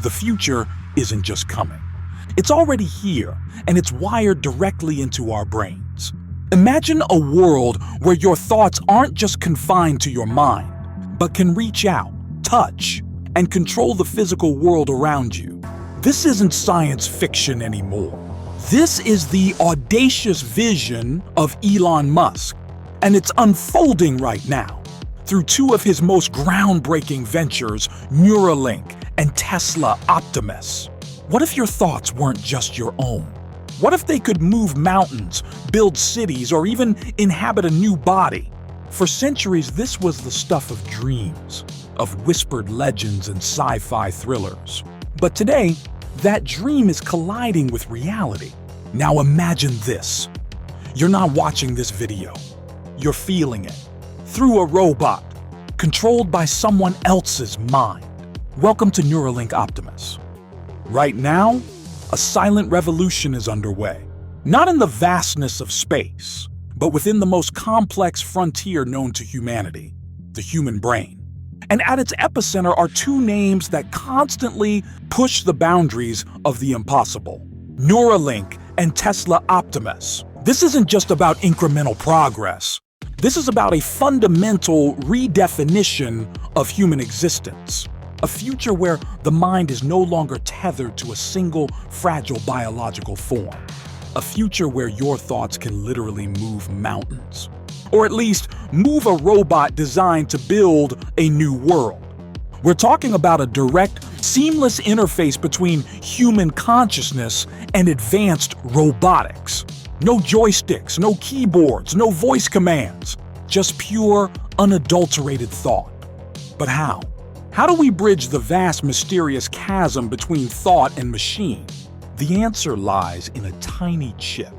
The future isn't just coming. It's already here, and it's wired directly into our brains. Imagine a world where your thoughts aren't just confined to your mind, but can reach out, touch, and control the physical world around you. This isn't science fiction anymore. This is the audacious vision of Elon Musk, and it's unfolding right now through two of his most groundbreaking ventures, Neuralink and Tesla Optimus. What if your thoughts weren't just your own? What if they could move mountains, build cities, or even inhabit a new body? For centuries, this was the stuff of dreams, of whispered legends and sci-fi thrillers. But today, that dream is colliding with reality. Now imagine this. You're not watching this video. You're feeling it through a robot, controlled by someone else's mind. Welcome to Neuralink Optimus. Right now, a silent revolution is underway. Not in the vastness of space, but within the most complex frontier known to humanity, the human brain. And at its epicenter are two names that constantly push the boundaries of the impossible: Neuralink and Tesla Optimus. This isn't just about incremental progress. This is about a fundamental redefinition of human existence. A future where the mind is no longer tethered to a single fragile biological form. A future where your thoughts can literally move mountains. Or at least move a robot designed to build a new world. We're talking about a direct, seamless interface between human consciousness and advanced robotics. No joysticks, no keyboards, no voice commands. Just pure, unadulterated thought. But how? How do we bridge the vast, mysterious chasm between thought and machine? The answer lies in a tiny chip,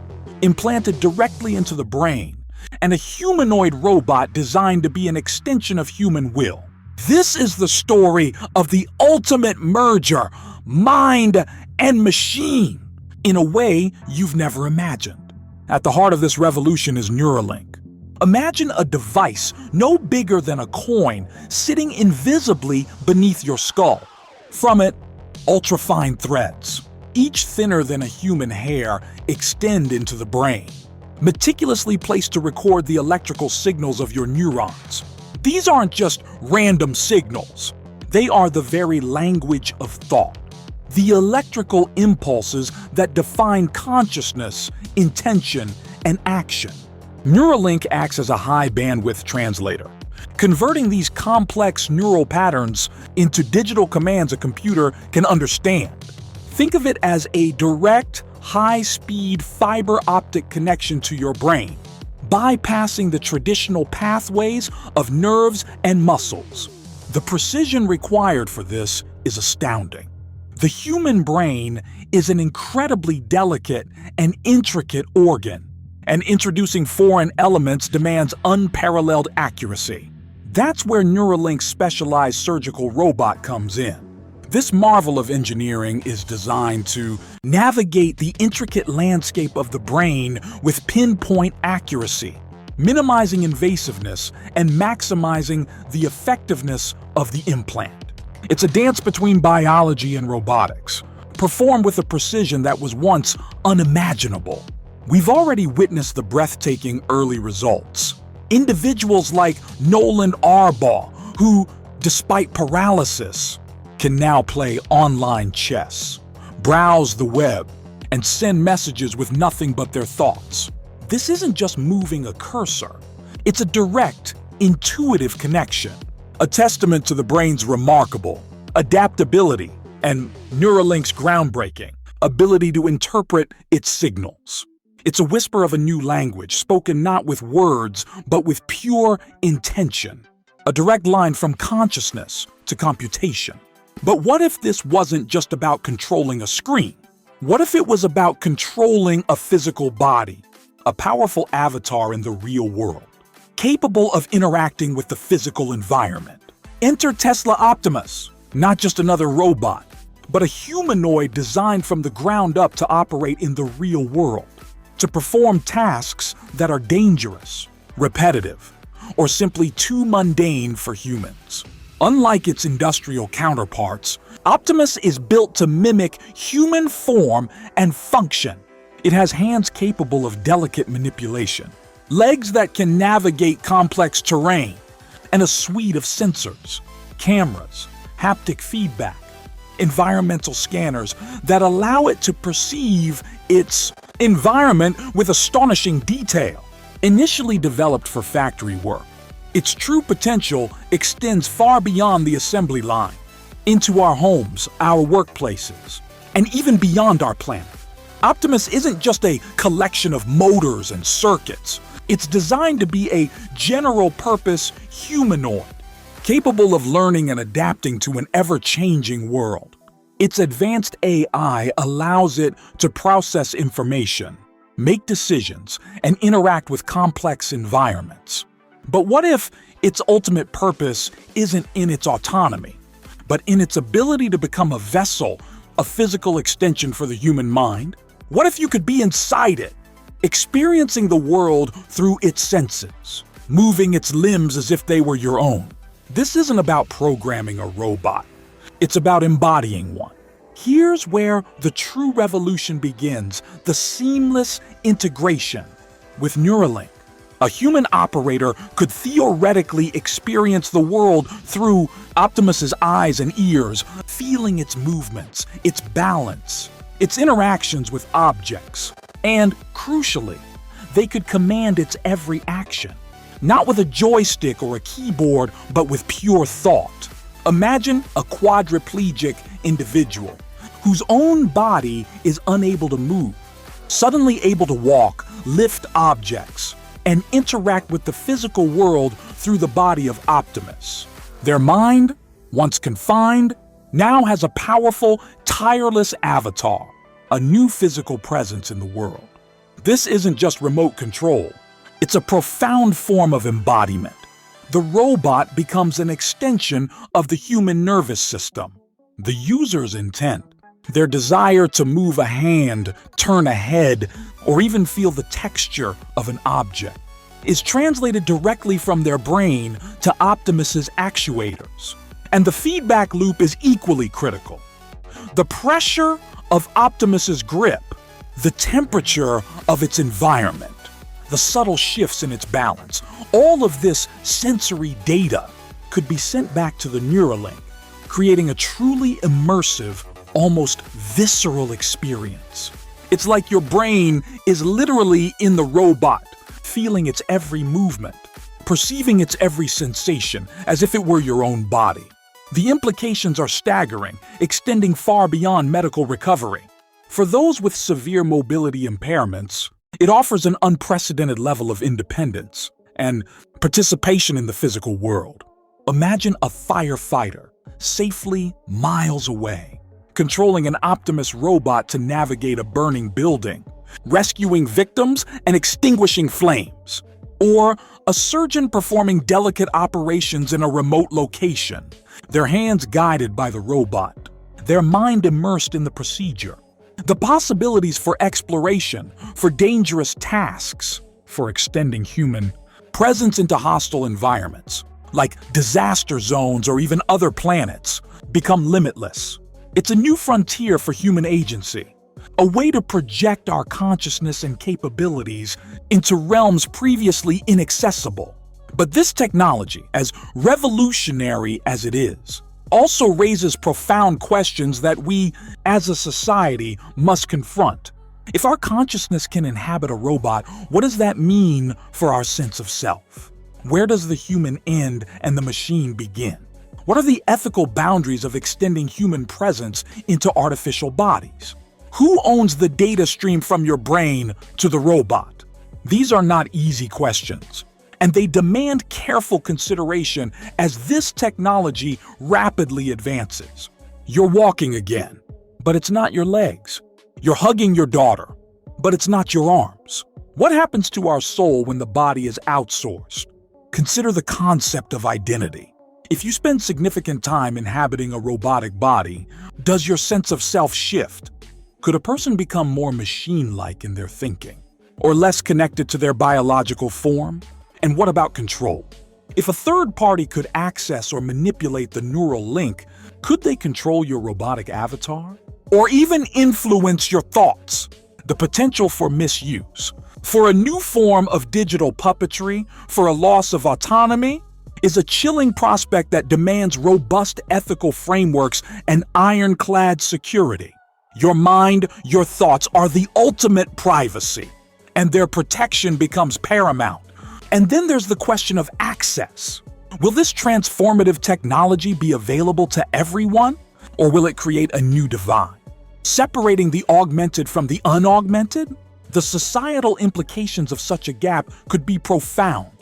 implanted directly into the brain, and a humanoid robot designed to be an extension of human will. This is the story of the ultimate merger, mind and machine, in a way you've never imagined. At the heart of this revolution is Neuralink. Imagine a device no bigger than a coin sitting invisibly beneath your skull. From it, ultrafine threads, each thinner than a human hair, extend into the brain, meticulously placed to record the electrical signals of your neurons. These aren't just random signals. They are the very language of thought, the electrical impulses that define consciousness, intention, and action. Neuralink acts as a high-bandwidth translator, converting these complex neural patterns into digital commands a computer can understand. Think of it as a direct, high-speed fiber optic connection to your brain, bypassing the traditional pathways of nerves and muscles. The precision required for this is astounding. The human brain is an incredibly delicate and intricate organ, and introducing foreign elements demands unparalleled accuracy. That's where Neuralink's specialized surgical robot comes in. This marvel of engineering is designed to navigate the intricate landscape of the brain with pinpoint accuracy, minimizing invasiveness and maximizing the effectiveness of the implant. It's a dance between biology and robotics, performed with a precision that was once unimaginable. We've already witnessed the breathtaking early results. Individuals like Nolan Arbaugh, who, despite paralysis, can now play online chess, browse the web, and send messages with nothing but their thoughts. This isn't just moving a cursor. It's a direct, intuitive connection, a testament to the brain's remarkable adaptability and Neuralink's groundbreaking ability to interpret its signals. It's a whisper of a new language, spoken not with words, but with pure intention. A direct line from consciousness to computation. But what if this wasn't just about controlling a screen? What if it was about controlling a physical body, a powerful avatar in the real world, capable of interacting with the physical environment? Enter Tesla Optimus, not just another robot, but a humanoid designed from the ground up to operate in the real world, to perform tasks that are dangerous, repetitive, or simply too mundane for humans. Unlike its industrial counterparts, Optimus is built to mimic human form and function. It has hands capable of delicate manipulation, legs that can navigate complex terrain, and a suite of sensors, cameras, haptic feedback, environmental scanners that allow it to perceive its environment with astonishing detail. Initially developed for factory work, its true potential extends far beyond the assembly line, into our homes, our workplaces, and even beyond our planet. Optimus isn't just a collection of motors and circuits. It's designed to be a general-purpose humanoid, capable of learning and adapting to an ever-changing world. Its advanced AI allows it to process information, make decisions, and interact with complex environments. But what if its ultimate purpose isn't in its autonomy, but in its ability to become a vessel, a physical extension for the human mind? What if you could be inside it, experiencing the world through its senses, moving its limbs as if they were your own? This isn't about programming a robot. It's about embodying one. Here's where the true revolution begins, the seamless integration. With Neuralink, a human operator could theoretically experience the world through Optimus's eyes and ears, feeling its movements, its balance, its interactions with objects. And, crucially, they could command its every action. Not with a joystick or a keyboard, but with pure thought. Imagine a quadriplegic individual whose own body is unable to move, suddenly able to walk, lift objects, and interact with the physical world through the body of Optimus. Their mind, once confined, now has a powerful, tireless avatar, a new physical presence in the world. This isn't just remote control. It's a profound form of embodiment. The robot becomes an extension of the human nervous system. The user's intent, their desire to move a hand, turn a head, or even feel the texture of an object, is translated directly from their brain to Optimus's actuators. And the feedback loop is equally critical. The pressure of Optimus's grip, the temperature of its environment, the subtle shifts in its balance, all of this sensory data could be sent back to the Neuralink, creating a truly immersive, almost visceral experience. It's like your brain is literally in the robot, feeling its every movement, perceiving its every sensation as if it were your own body. The implications are staggering, extending far beyond medical recovery. For those with severe mobility impairments, it offers an unprecedented level of independence and participation in the physical world. Imagine a firefighter safely miles away, controlling an Optimus robot to navigate a burning building, rescuing victims and extinguishing flames. Or a surgeon performing delicate operations in a remote location, their hands guided by the robot, their mind immersed in the procedure. The possibilities for exploration, for dangerous tasks, for extending human presence into hostile environments, like disaster zones or even other planets, become limitless. It's a new frontier for human agency, a way to project our consciousness and capabilities into realms previously inaccessible. But this technology, as revolutionary as it is, also raises profound questions that we, as a society, must confront. If our consciousness can inhabit a robot, what does that mean for our sense of self? Where does the human end and the machine begin? What are the ethical boundaries of extending human presence into artificial bodies? Who owns the data stream from your brain to the robot? These are not easy questions, and they demand careful consideration as this technology rapidly advances. You're walking again, but it's not your legs. You're hugging your daughter, but it's not your arms. What happens to our soul when the body is outsourced? Consider the concept of identity. If you spend significant time inhabiting a robotic body, does your sense of self shift? Could a person become more machine-like in their thinking, or less connected to their biological form? And what about control? If a third party could access or manipulate the neural link, Could they control your robotic avatar? Or even influence your thoughts? The potential for misuse, for a new form of digital puppetry, for a loss of autonomy, is a chilling prospect that demands robust ethical frameworks and ironclad security. Your mind, your thoughts are the ultimate privacy, and their protection becomes paramount. And then there's the question of access. Will this transformative technology be available to everyone, or will it create a new divide, separating the augmented from the unaugmented? The societal implications of such a gap could be profound,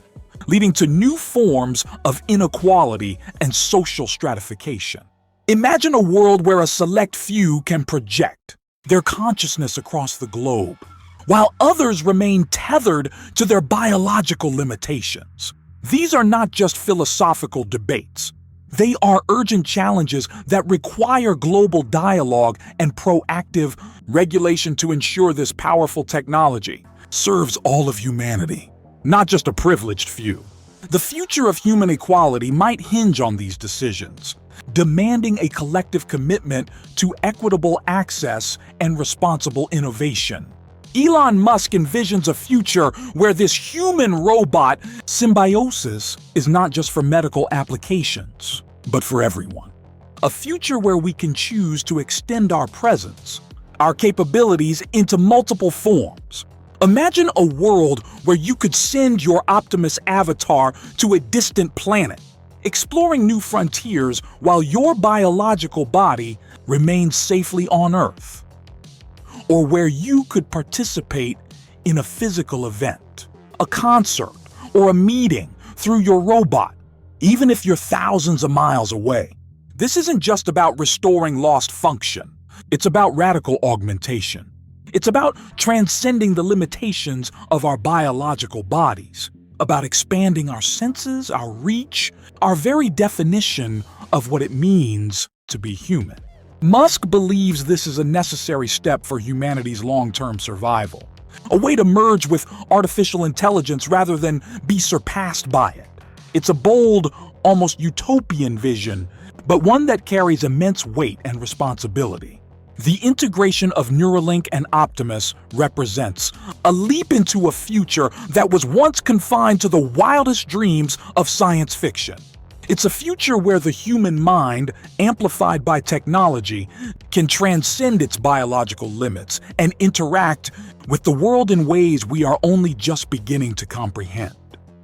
leading to new forms of inequality and social stratification. Imagine a world where a select few can project their consciousness across the globe, while others remain tethered to their biological limitations. These are not just philosophical debates. They are urgent challenges that require global dialogue and proactive regulation to ensure this powerful technology serves all of humanity, not just a privileged few. The future of human equality might hinge on these decisions, demanding a collective commitment to equitable access and responsible innovation. Elon Musk envisions a future where this human-robot symbiosis is not just for medical applications, but for everyone. A future where we can choose to extend our presence, our capabilities into multiple forms. Imagine a world where you could send your Optimus avatar to a distant planet, exploring new frontiers while your biological body remains safely on Earth. Or where you could participate in a physical event, a concert, or a meeting through your robot, even if you're thousands of miles away. This isn't just about restoring lost function. It's about radical augmentation. It's about transcending the limitations of our biological bodies, about expanding our senses, our reach, our very definition of what it means to be human. Musk believes this is a necessary step for humanity's long-term survival, a way to merge with artificial intelligence rather than be surpassed by it. It's a bold, almost utopian vision, but one that carries immense weight and responsibility. The integration of Neuralink and Optimus represents a leap into a future that was once confined to the wildest dreams of science fiction. It's a future where the human mind, amplified by technology, can transcend its biological limits and interact with the world in ways we are only just beginning to comprehend.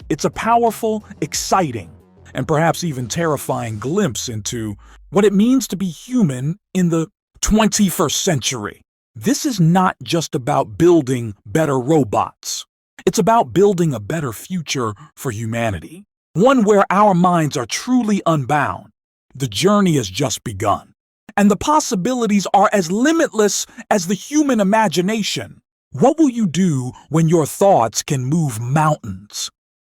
It's a powerful, exciting, and perhaps even terrifying glimpse into what it means to be human in the 21st century. This is not just about building better robots. It's about building a better future for humanity. One where our minds are truly unbound. The journey has just begun, and the possibilities are as limitless as the human imagination. What will you do when your thoughts can move mountains?